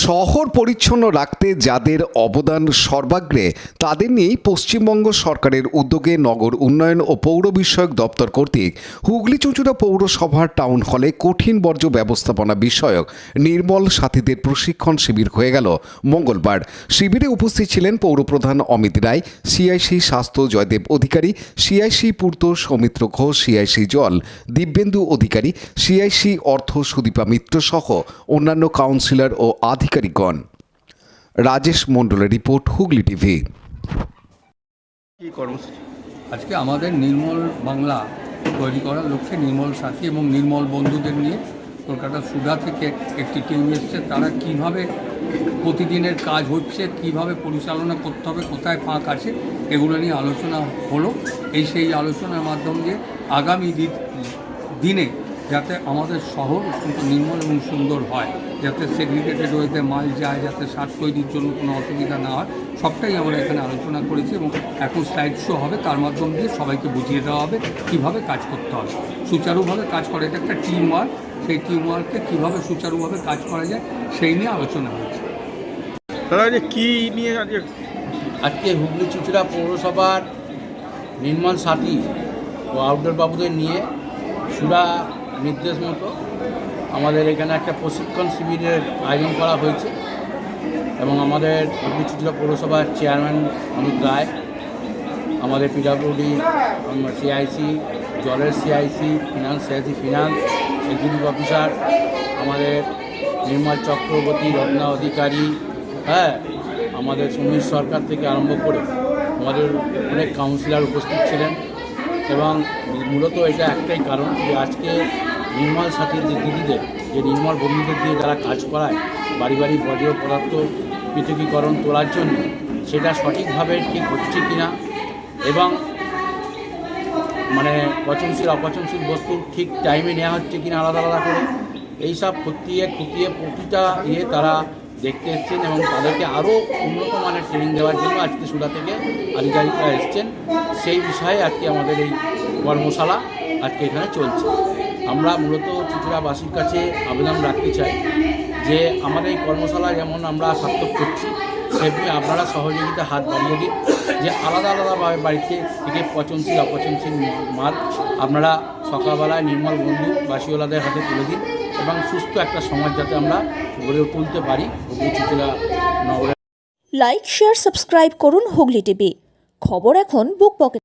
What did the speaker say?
শহর পরিচ্ছন্ন রাখতে যাদের অবদান সর্বাগ্রে তাদের নিয়েই পশ্চিমবঙ্গ সরকারের উদ্যোগে নগর উন্নয়ন ও পৌর বিষয়ক দপ্তর কর্তৃক হুগলি চুঁচুড়া পৌরসভার টাউন হলে কঠিন বর্জ্য ব্যবস্থাপনা বিষয়ক নির্মল সাথীদের প্রশিক্ষণ শিবির হয়ে গেল মঙ্গলবার। শিবিরে উপস্থিত ছিলেন পৌরপ্রধান অমিত রায়, সিআইসি স্বাস্থ্য জয়দেব অধিকারী, সিআইসি পূর্ত সৌমিত্র ঘোষ, সিআইসি জল দিব্যেন্দু অধিকারী, সিআইসি অর্থ সুদীপা মিত্র সহ অন্যান্য কাউন্সিলর ও আধিকারিকগণ। রাজেশ মণ্ডলের রিপোর্ট, হুগলি টিভি। আজকে আমাদের নির্মল বাংলা তৈরি করার লক্ষ্যে নির্মল সাথী এবং নির্মল বন্ধুদের নিয়ে কলকাতা সুধা থেকে একটি টিম এসছে। তারা কিভাবে প্রতিদিনের কাজ হচ্ছে, কিভাবে পরিচালনা করতে হবে, কোথায় ফাঁক আছে, এগুলো নিয়ে আলোচনা হলো। সেই আলোচনার মাধ্যম দিয়ে আগামী দিনে যাতে আমাদের শহর অত্যন্ত নির্মল এবং সুন্দর হয়, যাতে সেগ্রিগেটেড ওয়েতে মাল যায়, যাতে সার তৈরির জন্য কোনো অসুবিধা না হয়, সবটাই আমরা এখানে আলোচনা করেছি। এবং এখন স্লাইড শো হবে, তার মাধ্যম দিয়ে সবাইকে বুঝিয়ে দেওয়া হবে কীভাবে কাজ করতে হবে, সুচারুভাবে কাজ করে। এটা একটা টিম ওয়ার্ক, সেই টিম ওয়ার্ককে কীভাবে সুচারুভাবে কাজ করা যায় সেই নিয়ে আলোচনা হয়েছে। তারা যে কী নিয়ে আজকে হুগলি চুঁচুড়া পৌরসভার নির্মল সাথী ও আউটডোর বাবুদের নিয়ে সুরা নির্দেশ মতো আমাদের এখানে একটা প্রশিক্ষণ শিবিরের আয়োজন করা হয়েছে এবং আমাদের হুগলি চুঁচুড়া পৌরসভার চেয়ারম্যান অমিত রায়, আমাদের পিডব্লিউডি সিআইসি, জলের CIC, CIC finance executive officer, আমাদের নির্মল চক্রবর্তী, রত্না অধিকারী, আমাদের সমীর সরকার থেকে আরম্ভ করে আমাদের অনেক কাউন্সিলর উপস্থিত ছিলেন। এবং মূলত এটা একটাই কারণ যে আজকে নির্মল সাথীর যে দিদিদের, যে নির্মল বন্ধুদের দিয়ে যারা কাজ করায় বাড়ি বাড়ি বর্জ্য পদার্থ পৃথকীকরণ তোলার জন্য, সেটা সঠিকভাবে ঠিক হচ্ছে কিনা এবং পচনশীল অপচনশীল বস্তু ঠিক টাইমে নেওয়া হচ্ছে কিনা আলাদা আলাদা করে, এইসব খুঁটিয়ে প্রতিটা তারা দেখতে এসছেন এবং তাদেরকে আরও উন্নত মানের ট্রেনিং দেওয়ার জন্য আজকে সুরা থেকে আধিকারিকরা এসছেন। সেই বিষয়ে আজকে আমাদের এই কর্মশালা আজকে এখানে চলছে। আমরা মূলত চুঁচুড়াবাসীর কাছে আবেদন রাখতে চাই যে আমাদের এই কর্মশালা যেমন আমরা সার্থক করছি, সেমনি আপনারা সহযোগিতা হাত বাড়িয়ে দিন, যে আলাদা আলাদাভাবে বাড়িতে থেকে পচনশীল অপচনশীল মাল আপনারা সকালবেলায় নির্মল বন্ধু বাসীওয়ালাদের হাতে তুলে দিন এবং সুস্থ একটা সমাজ যাতে আমরা গড়ে তুলতে পারি হুগলি চুঁচুড়া নগরে। লাইক, শেয়ার, সাবস্ক্রাইব করুন হুগলি টিভি। খবর এখন বুক পকেট।